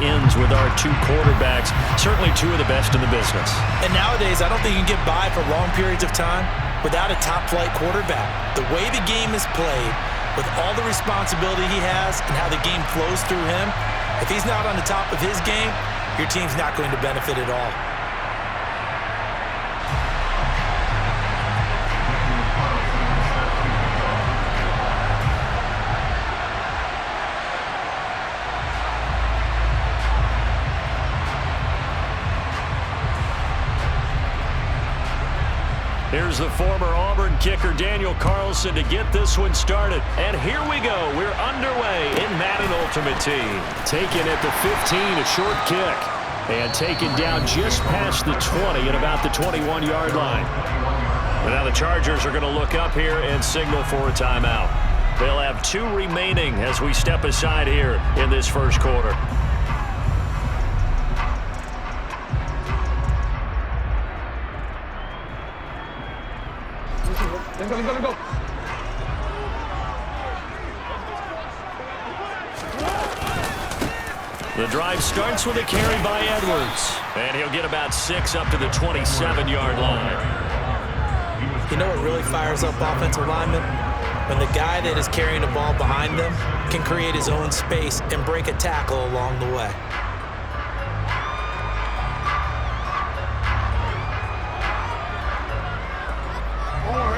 ends with our two quarterbacks, certainly two of the best in the business. And nowadays, I don't think you can get by for long periods of time without a top-flight quarterback. The way the game is played, with all the responsibility he has and how the game flows through him, if he's not on the top of his game, your team's not going to benefit at all. Here's the former Auburn kicker, Daniel Carlson, to get this one started. And here we go. We're underway in Madden Ultimate Team. Taken at the 15, a short kick. And taken down just past the 20 at about the 21-yard line. And now the Chargers are going to look up here and signal for a timeout. They'll have 2 remaining as we step aside here in this first quarter. Let's go. The drive starts with a carry by Edwards. And he'll get about 6 up to the 27-yard line. You know what really fires up offensive linemen? When the guy that is carrying the ball behind them can create his own space and break a tackle along the way.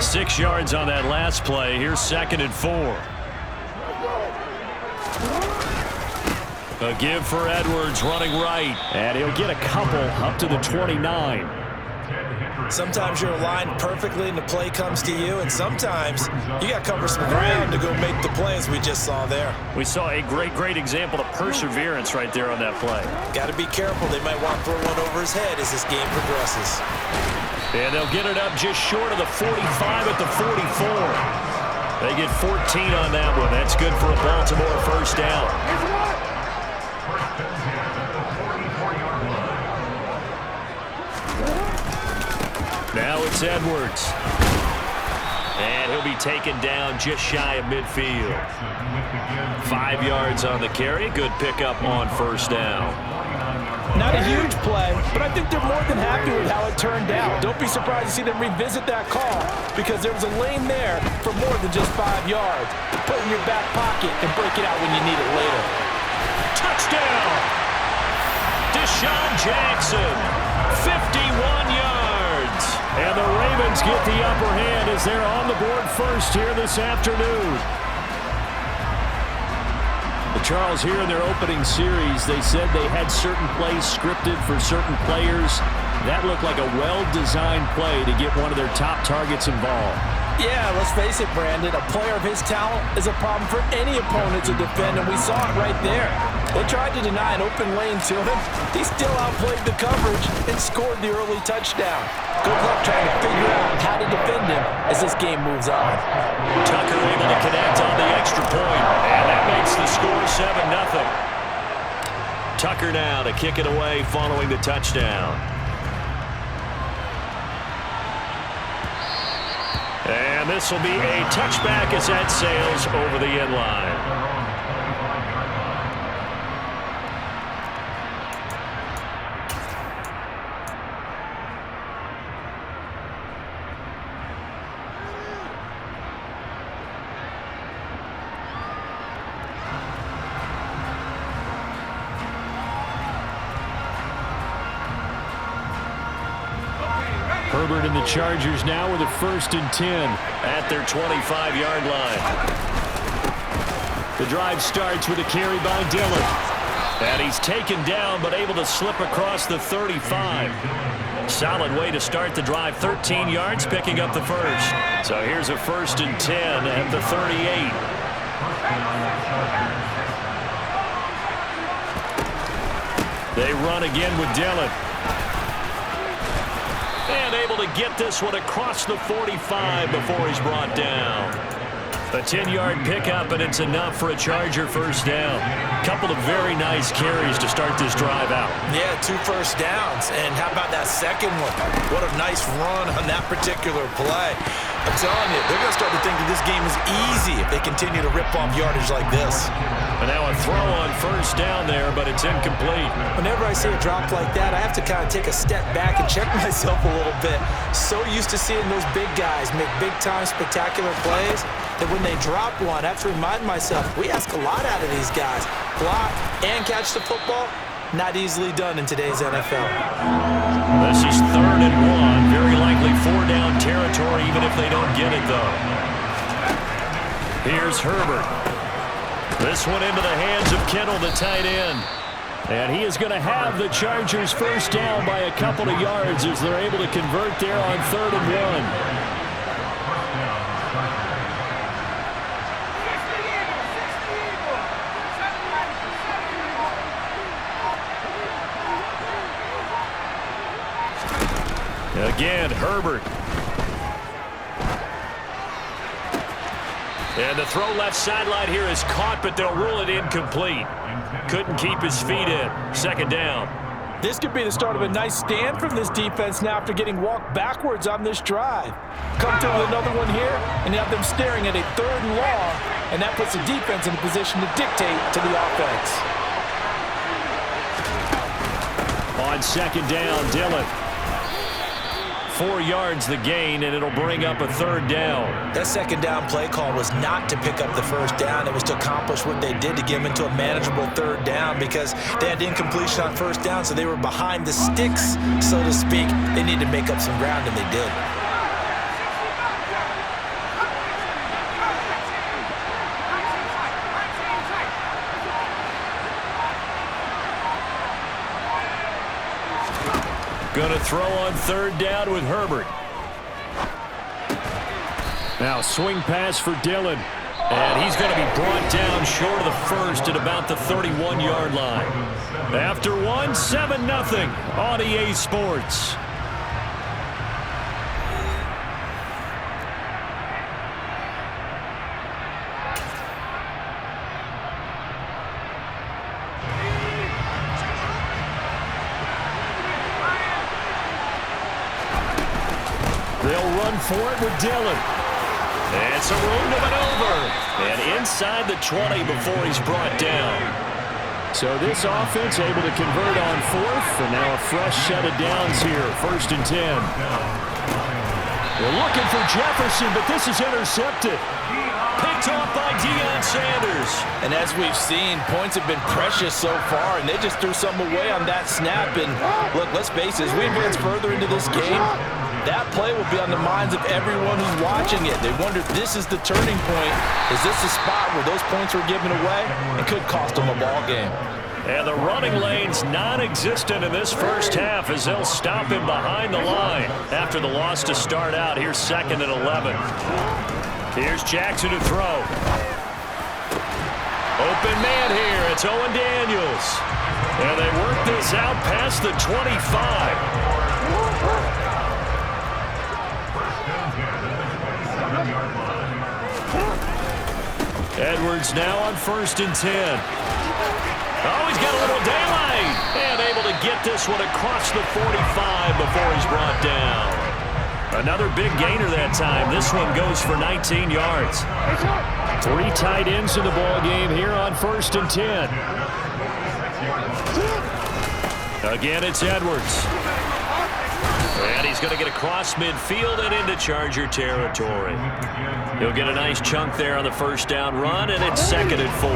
6 yards on that last play. Here's 2nd and 4. A give for Edwards running right. And he'll get a couple up to the 29. Sometimes you're aligned perfectly and the play comes to you, and sometimes you got to cover some ground to go make the play, as we just saw there. We saw a great example of perseverance right there on that play. Got to be careful. They might want to throw one over his head as this game progresses. And they'll get it up just short of the 45 at the 44. They get 14 on that one. That's good for a Baltimore first down. Now it's Edwards. And he'll be taken down just shy of midfield. 5 yards on the carry. Good pickup on first down. Not a huge play, but I think they're more than happy with how it turned out. Don't be surprised to see them revisit that call, because there was a lane there for more than just 5 yards. Put it in your back pocket and break it out when you need it later. Touchdown! Deshaun Jackson, 51 yards. And the Ravens get the upper hand as they're on the board first here this afternoon. Charles, here in their opening series, they said they had certain plays scripted for certain players. That looked like a well-designed play to get one of their top targets involved. Yeah, let's face it, Brandon. A player of his talent is a problem for any opponent to defend, and we saw it right there. They tried to deny an open lane to him. He still outplayed the coverage and scored the early touchdown. Good luck trying to figure out how to defend him as this game moves on. Tucker able to connect on the extra point, and that makes the score 7-0. Tucker now to kick it away following the touchdown. And this will be a touchback as that sails over the end line. Herbert and the Chargers now with a 1st and 10 at their 25-yard line. The drive starts with a carry by Dillon. And he's taken down but able to slip across the 35. Solid way to start the drive. 13 yards picking up the first. So here's a 1st and 10 at the 38. They run again with Dillon. And able to get this one across the 45 before he's brought down. A 10-yard pickup, and it's enough for a Charger first down. Couple of very nice carries to start this drive out. Yeah, 2 first downs. And how about that second one? What a nice run on that particular play. I'm telling you, they're going to start to think that this game is easy if they continue to rip off yardage like this. And now a throw on first down there, but it's incomplete. Whenever I see a drop like that, I have to kind of take a step back and check myself a little bit. So used to seeing those big guys make big-time spectacular plays that when they drop one, I have to remind myself, we ask a lot out of these guys. Block and catch the football, not easily done in today's NFL. This is 3rd and 1. Very likely 4-down territory, even if they don't get it, though. Here's Herbert. This one into the hands of Kittle, the tight end. And he is going to have the Chargers first down by a couple of yards as they're able to convert there on 3rd and 1. Again, Herbert. And the throw left sideline here is caught, but they'll rule it incomplete. Couldn't keep his feet in. 2nd down. This could be the start of a nice stand from this defense now after getting walked backwards on this drive. Come through with another one here, and you have them staring at a 3rd and long, and that puts the defense in a position to dictate to the offense. On 2nd down, Dillon. 4 yards the gain, and it'll bring up a 3rd down. That 2nd down play call was not to pick up the first down. It was to accomplish what they did to get them into a manageable 3rd down because they had incompletion on first down, so they were behind the sticks, so to speak. They needed to make up some ground, and they did. Going to throw on 3rd down with Herbert. Now swing pass for Dillon. And he's going to be brought down short of the first at about the 31-yard line. After one, 7-0 on EA Sports. They'll run for it with Dillon. And some room to maneuver. And inside the 20 before he's brought down. So this offense able to convert on 4th. And now a fresh set of downs here. 1st and 10. They're looking for Jefferson, but this is intercepted. Picked off by Deion Sanders. And as we've seen, points have been precious so far, and they just threw something away on that snap. And look, let's face it, as we advance further into this game, that play will be on the minds of everyone who's watching it. They wonder if this is the turning point. Is this the spot where those points were given away? It could cost them a ball game. And the running lane's non-existent in this first half as they'll stop him behind the line after the loss to start out. Here's 2nd and 11. Here's Jackson to throw. Open man here. It's Owen Daniels. And they work this out past the 25. Edwards now on 1st and 10. Oh, he's got a little daylight. And able to get this one across the 45 before he's brought down. Another big gainer that time. This one goes for 19 yards. 3 tight ends in the ball game here on 1st and 10. Again, it's Edwards. And he's going to get across midfield and into Charger territory. He'll get a nice chunk there on the first down run, and it's 2nd and 4.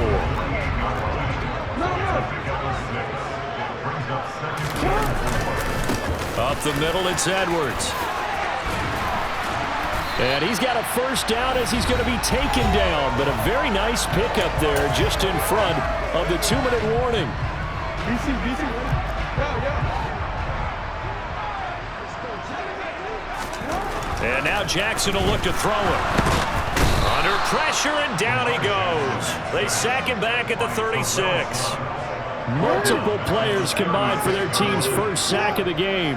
Up the middle, it's Edwards. And he's got a first down as he's going to be taken down, but a very nice pickup there just in front of the 2-minute warning. And now Jackson will look to throw it. Under pressure, and down he goes. They sack him back at the 36. Multiple players combined for their team's first sack of the game.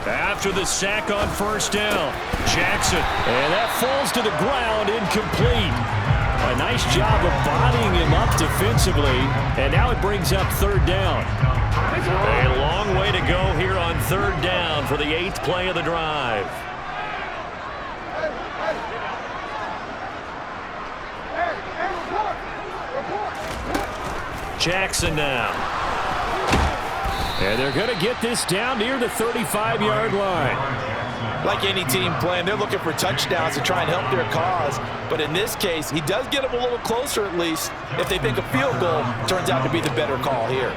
After the sack on first down, Jackson. And that falls to the ground, incomplete. A nice job of bodying him up defensively. And now it brings up 3rd down. A long way to go here on 3rd down for the 8th play of the drive. Jackson now. And they're going to get this down near the 35-yard line. Like any team playing, they're looking for touchdowns to try and help their cause. But in this case, he does get them a little closer at least if they think a field goal turns out to be the better call here.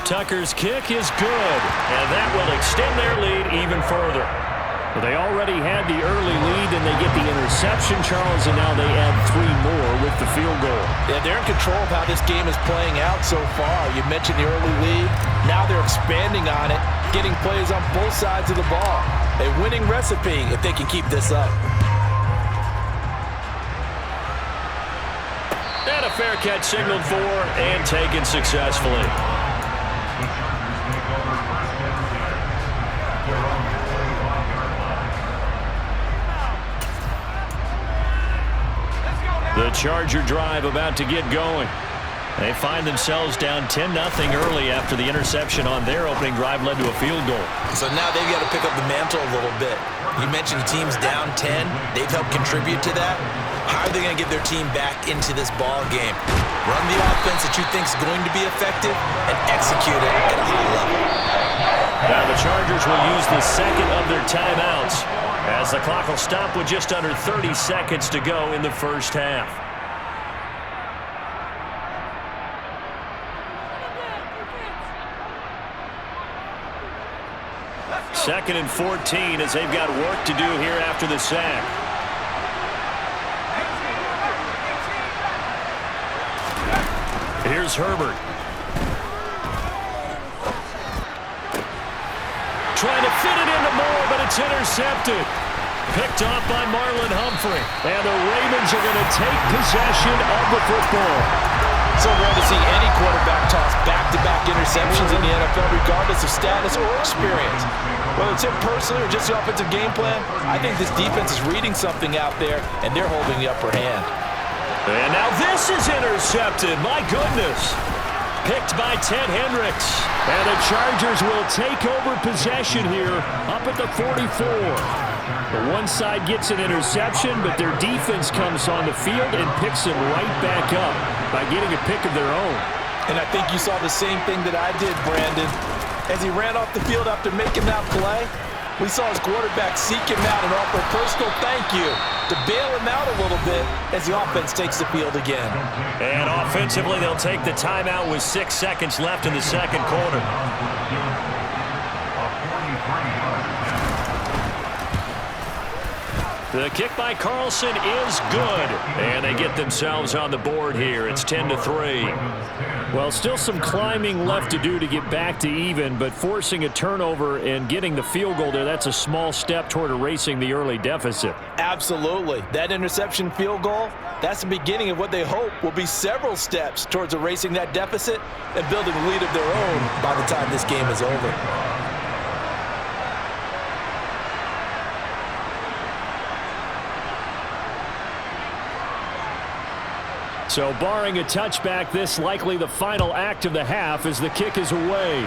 Tucker's kick is good, and that will extend their lead even further. Well, they already had the early lead, and they get the interception, Charles, and now they add 3 more with the field goal. Yeah, they're in control of how this game is playing out so far. You mentioned the early lead. Now they're expanding on it, getting plays on both sides of the ball. A winning recipe if they can keep this up. And a fair catch signaled for and taken successfully. The Charger drive about to get going. They find themselves down 10-0 early after the interception on their opening drive led to a field goal. So now they've got to pick up the mantle a little bit. You mentioned the team's down 10. They've helped contribute to that. How are they going to get their team back into this ball game? Run the offense that you think is going to be effective and execute it at a high level. Now the Chargers will use the second of their timeouts as the clock will stop with just under 30 seconds to go in the first half. Second and 14 as they've got work to do here after the sack. Here's Herbert. Trying to fit it into Moore, but it's intercepted. Picked off by Marlon Humphrey. And the Ravens are going to take possession of the football. So rare to see any quarterback toss back-to-back interceptions in the NFL, regardless of status or experience. Whether it's him personally or just the offensive game plan, I think this defense is reading something out there, and they're holding the upper hand. And now this is intercepted. My goodness. Picked by Ted Hendricks. And the Chargers will take over possession here up at the 44. The one side gets an interception, but their defense comes on the field and picks them right back up by getting a pick of their own. And I think you saw the same thing that I did, Brandon. As he ran off the field after making that play, we saw his quarterback seek him out and offer a personal thank you to bail him out a little bit as the offense takes the field again. And offensively, they'll take the timeout with 6 seconds left in the second quarter. The kick by Carlson is good, and they get themselves on the board here. It's 10-3. Well, still some climbing left to do to get back to even, but forcing a turnover and getting the field goal there, that's a small step toward erasing the early deficit. Absolutely. That interception field goal, that's the beginning of what they hope will be several steps towards erasing that deficit and building a lead of their own by the time this game is over. So barring a touchback, this likely the final act of the half as the kick is away.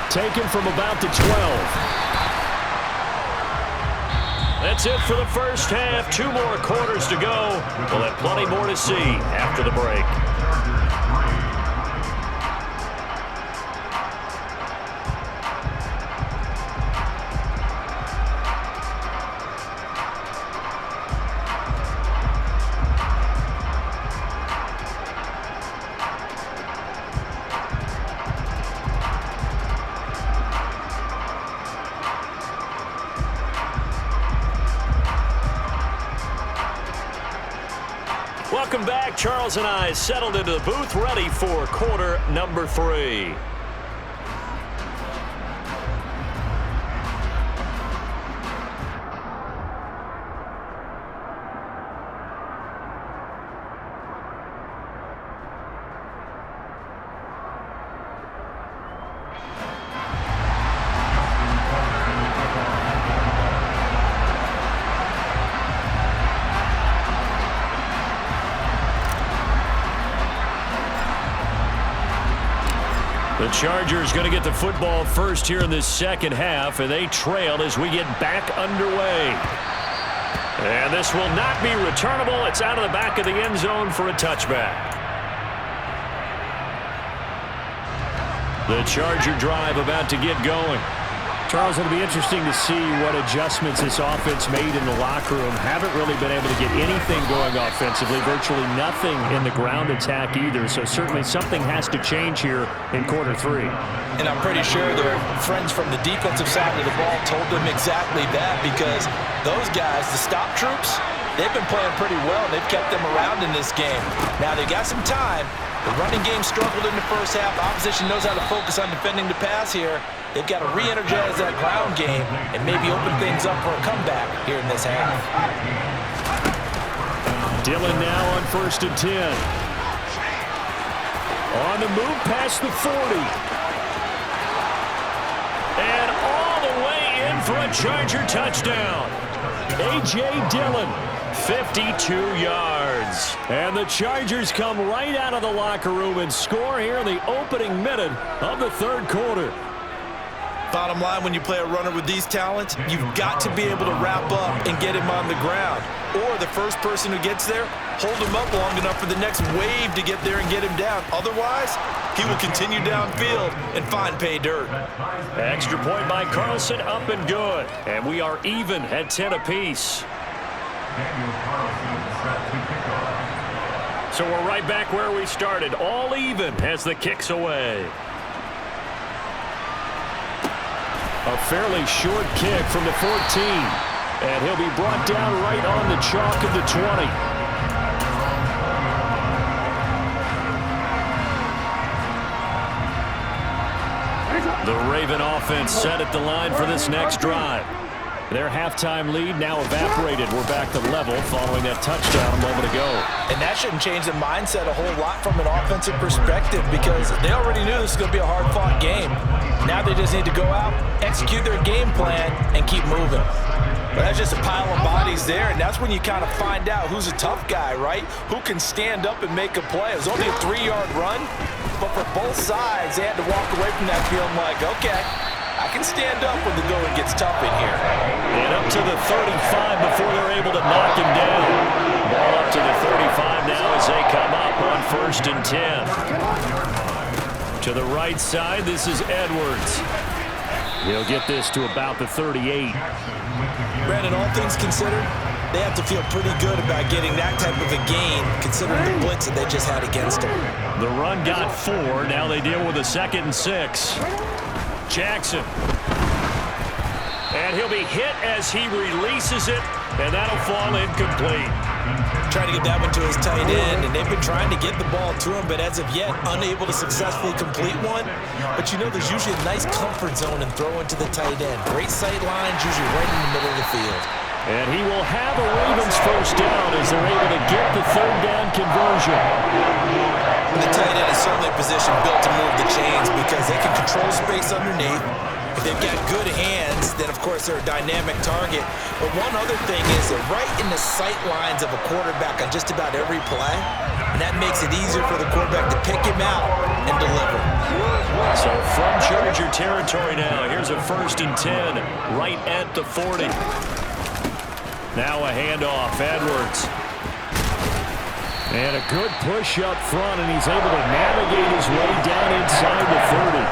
Taken from about the 12. That's it for the first half. 2 more quarters to go. We'll have plenty more to see after the break. Welcome back. Charles and I settled into the booth, ready for quarter number 3. The Chargers going to get the football first here in this second half, and they trail as we get back underway. And this will not be returnable. It's out of the back of the end zone for a touchback. The Charger drive about to get going. Charles, it'll be interesting to see what adjustments this offense made in the locker room. Haven't really been able to get anything going offensively, virtually nothing in the ground attack either. So certainly something has to change here in quarter three. And I'm pretty sure their friends from the defensive side of the ball told them exactly that, because those guys, the stop troops, they've been playing pretty well. They've kept them around in this game. Now they got some time. The running game struggled in the first half. Opposition knows how to focus on defending the pass here. They've got to re-energize that ground game and maybe open things up for a comeback here in this half. Dillon now on 1st and 10. On the move past the 40. And all the way in for a Charger touchdown. A.J. Dillon, 52 yards. And the Chargers come right out of the locker room and score here in the opening minute of the third quarter. Bottom line, when you play a runner with these talents, you've got to be able to wrap up and get him on the ground. Or the first person who gets there, hold him up long enough for the next wave to get there and get him down. Otherwise, he will continue downfield and find pay dirt. Extra point by Carlson, up and good. And we are even at 10 apiece. So we're right back where we started, all even as the kick's away. A fairly short kick from the 14. And he'll be brought down right on the chalk of the 20. The Raven offense set at the line for this next drive. Their halftime lead now evaporated. We're back to level following that touchdown a moment ago. And that shouldn't change the mindset a whole lot from an offensive perspective, because they already knew this was going to be a hard-fought game. Now they just need to go out, execute their game plan, and keep moving. But that's just a pile of bodies there, and that's when you kind of find out who's a tough guy, right? Who can stand up and make a play. It was only a 3-yard run, but for both sides, they had to walk away from that feeling like, okay, I can stand up when the going gets tough in here. And up to the 35 before they're able to knock him down. Ball up to the 35 now as they come up on 1st and 10. To the right side, this is Edwards. He'll get this to about the 38. Brandon, all things considered, they have to feel pretty good about getting that type of a gain, considering the blitz that they just had against them. The run got 4. Now they deal with a 2nd and 6. Jackson. And he'll be hit as he releases it, and that'll fall incomplete. Trying to get that one to his tight end, and they've been trying to get the ball to him, but as of yet, unable to successfully complete one. But you know, there's usually a nice comfort zone in throwing to the tight end. Great sight lines, usually right in the middle of the field. And he will have a Ravens first down as they're able to get the 3rd down conversion. The tight end is certainly a position built to move the chains because they can control space underneath. If they've got good hands, then of course they're a dynamic target. But one other thing is they're right in the sight lines of a quarterback on just about every play. And that makes it easier for the quarterback to pick him out and deliver. So from Charger territory now, here's a 1st and 10 right at the 40. Now a handoff, Edwards. And a good push up front, and he's able to navigate his way down inside the 30.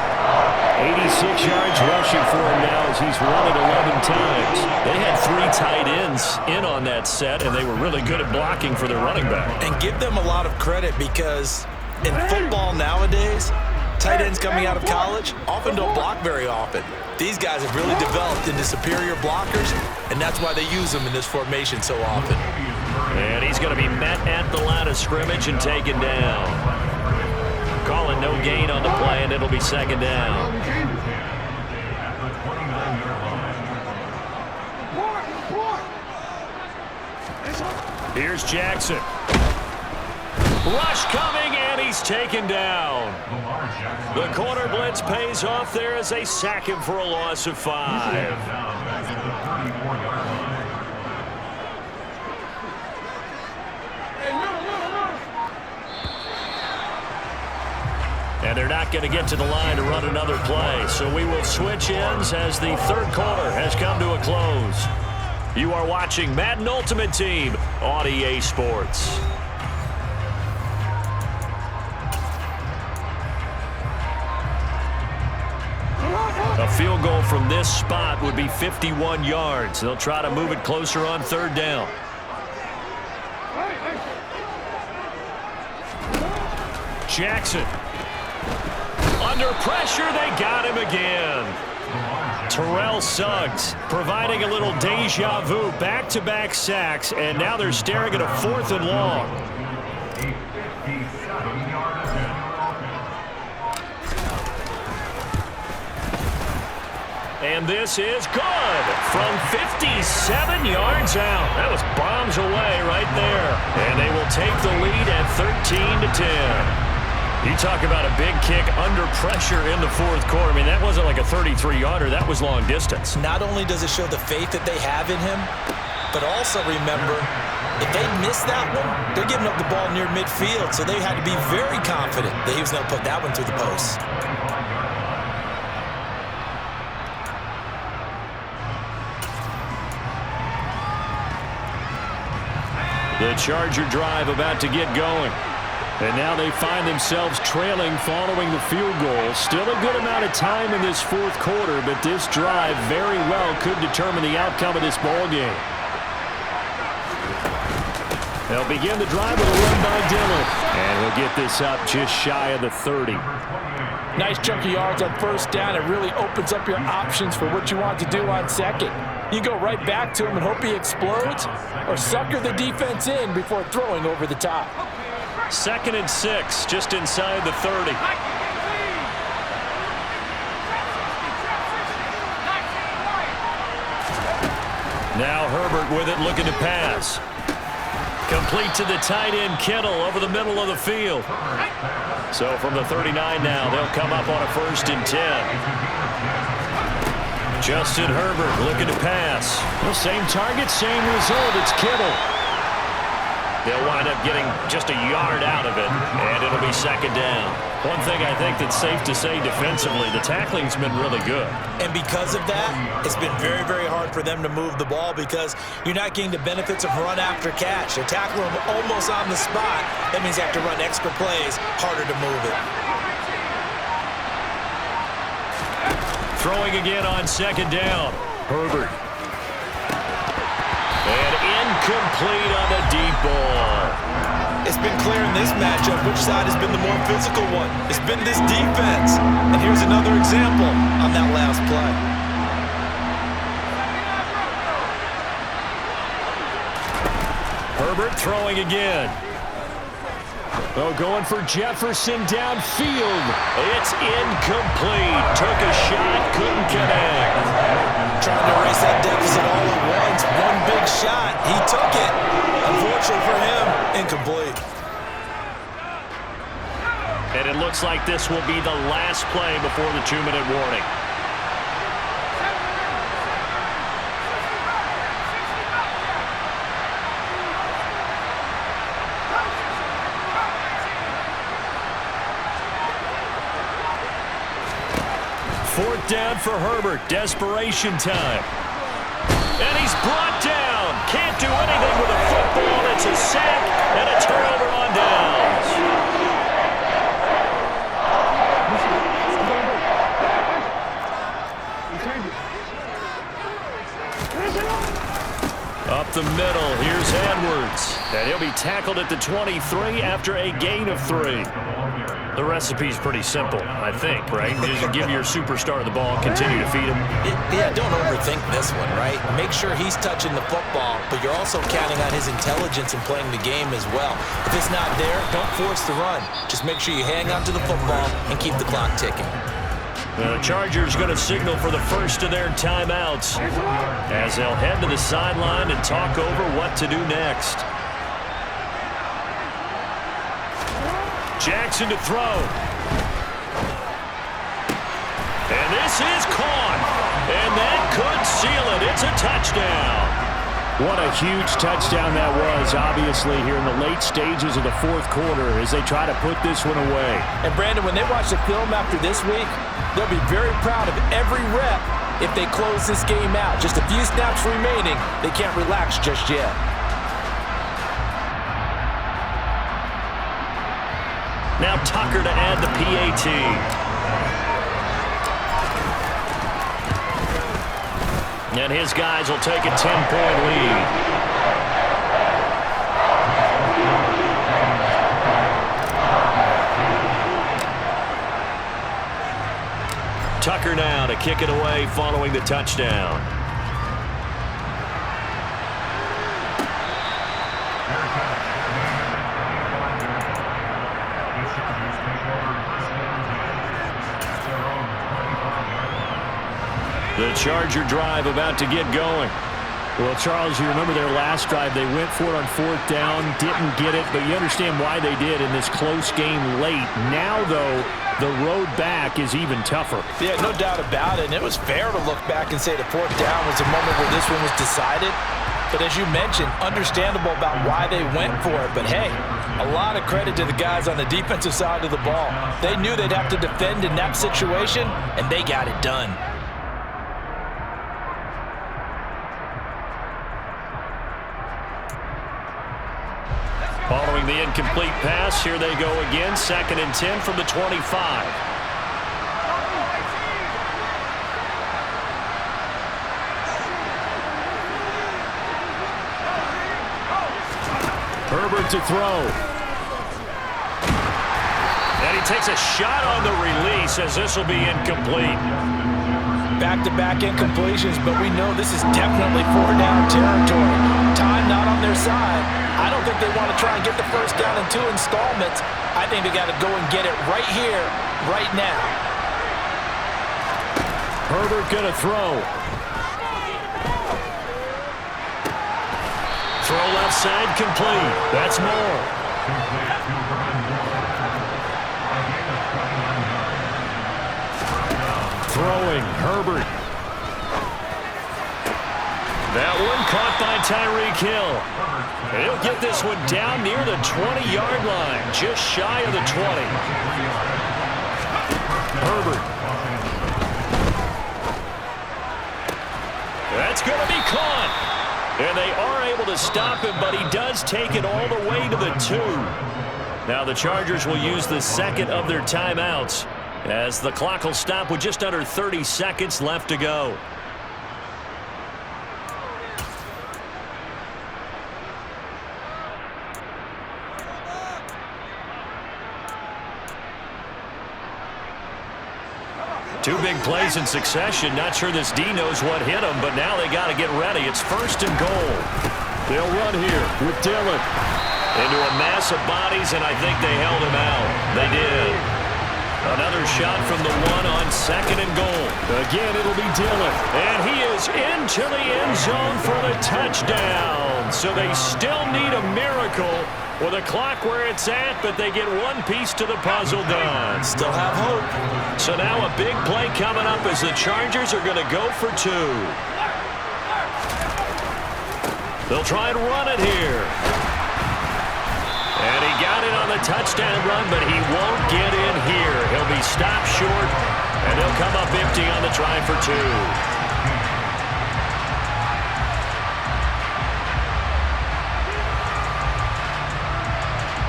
86 yards rushing for him now as he's run it 11 times. They had 3 tight ends in on that set, and they were really good at blocking for their running back. And give them a lot of credit, because in football nowadays, tight ends coming out of college often don't block very often. These guys have really developed into superior blockers, and that's why they use them in this formation so often. And he's going to be met at the line of scrimmage and taken down. Calling no gain on the play, and it'll be 2nd down. Here's Jackson. Rush coming, and he's taken down. The corner blitz pays off there as they sack him for a loss of 5. And they're not going to get to the line to run another play. So we will switch ends as the third quarter has come to a close. You are watching Madden Ultimate Team on EA Sports. A field goal from this spot would be 51 yards. They'll try to move it closer on third down. Jackson. Under pressure, they got him again. Terrell Suggs providing a little deja vu, back-to-back sacks, and now they're staring at a 4th and long. And this is good from 57 yards out. That was bombs away right there. And they will take the lead at 13-10. You talk about a big kick under pressure in the 4th quarter. I mean, that wasn't like a 33-yarder. That was long distance. Not only does it show the faith that they have in him, but also remember, if they miss that one, they're giving up the ball near midfield, so they had to be very confident that he was going to put that one through the post. The Charger drive about to get going. And now they find themselves trailing following the field goal. Still a good amount of time in this 4th quarter, but this drive very well could determine the outcome of this ball game. They'll begin the drive with a run by Dillon. And he'll get this up just shy of the 30. Nice chunk of yards on first down. It really opens up your options for what you want to do on second. You go right back to him and hope he explodes, or sucker the defense in before throwing over the top. 2nd and 6, just inside the 30. Now Herbert with it, looking to pass. Complete to the tight end, Kittle, over the middle of the field. So from the 39 now, they'll come up on a 1st and 10. Justin Herbert looking to pass. Well, same target, same result. It's Kittle. They'll wind up getting just a yard out of it, and it'll be 2nd down. One thing I think that's safe to say defensively, the tackling's been really good. And because of that, it's been very, very hard for them to move the ball because you're not getting the benefits of run after catch. They're tackling them almost on the spot. That means they have to run extra plays, harder to move it. Throwing again on 2nd down. Herbert. And incomplete on the deep ball. It's been clear in this matchup which side has been the more physical one. It's been this defense. And here's another example on that last play. Herbert throwing again. Oh, going for Jefferson downfield. It's incomplete. Took a shot, couldn't connect. Trying to erase that deficit all at once. One big shot. He took it. Unfortunately for him, incomplete. And it looks like this will be the last play before the 2-minute warning. Fourth down for Herbert. Desperation time. And he's brought down. Can't do anything with a football. It's a sack and a turnover on downs. Up the middle. Here's Edwards. And he'll be tackled at the 23 after a gain of 3. The recipe's pretty simple, I think, right? Just give your superstar the ball, continue to feed him. Yeah, don't overthink this one, right? Make sure he's touching the football, but you're also counting on his intelligence in playing the game as well. If it's not there, don't force the run. Just make sure you hang on to the football and keep the clock ticking. The Chargers going to signal for the first of their timeouts as they'll head to the sideline and talk over what to do next. Jackson to throw. And this is caught. And that could seal it. It's a touchdown. What a huge touchdown that was, obviously, here in the late stages of the 4th quarter as they try to put this one away. And, Brandon, when they watch the film after this week, they'll be very proud of every rep if they close this game out. Just a few snaps remaining. They can't relax just yet. Now Tucker to add the PAT. And his guys will take a 10-point lead. Tucker now to kick it away following the touchdown. The Charger drive about to get going. Well, Charles, you remember their last drive. They went for it on 4th down, didn't get it, but you understand why they did in this close game late. Now, though, the road back is even tougher. Yeah, no doubt about it. And it was fair to look back and say the 4th down was the moment where this one was decided. But as you mentioned, understandable about why they went for it. But hey, a lot of credit to the guys on the defensive side of the ball. They knew they'd have to defend in that situation, and they got it done. Following the incomplete pass, here they go again. 2nd and 10 from the 25. Herbert to throw. And he takes a shot on the release as this will be incomplete. Back-to-back incompletions, but we know this is definitely 4-down territory. Time not on their side. I don't think they want to try and get the first down in 2 installments. I think they got to go and get it right here, right now. Herbert gonna throw. Throw left side complete. That's more. Throwing, Herbert. That one caught by Tyreek Hill. He'll get this one down near the 20-yard line, just shy of the 20. Herbert. That's going to be caught. And they are able to stop him, but he does take it all the way to the 2. Now the Chargers will use the second of their timeouts as the clock will stop with just under 30 seconds left to go. Two big plays in succession. Not sure this D knows what hit him, but now they got to get ready. It's 1st and goal. They'll run here with Dillon. Into a mass of bodies, and I think they held him out. They did. Another shot from the 1 on 2nd and goal. Again, it'll be Dillon. And he is into the end zone for the touchdown. So they still need a miracle with a clock where it's at, but they get one piece to the puzzle done. Still have hope. So now a big play coming up as the Chargers are going to go for 2. They'll try and run it here. And he got it on the touchdown run, but he won't get in here. He'll be stopped short, and he'll come up empty on the try for 2.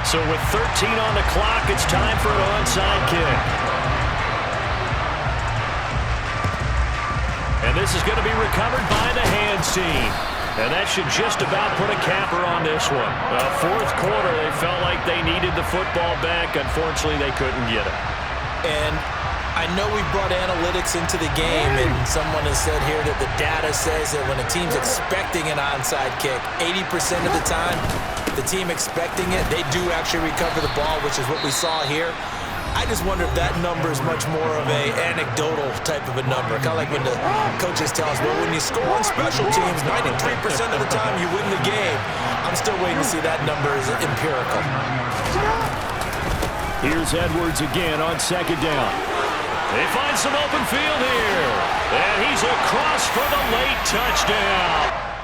So with 13 on the clock, it's time for an onside kick. And this is going to be recovered by the hands team. And that should just about put a capper on this one. 4th quarter, they felt like they needed the football back. Unfortunately, they couldn't get it. And I know we brought analytics into the game, and someone has said here that the data says that when a team's expecting an onside kick, 80% of the time, the team expecting it, they do actually recover the ball, which is what we saw here. I just wonder if that number is much more of a anecdotal type of a number. Kind of like when the coaches tell us, well, when you score on special teams, 93% of the time you win the game. I'm still waiting to see that number is empirical. Here's Edwards again on 2nd down. They find some open field here. And he's across for the late touchdown.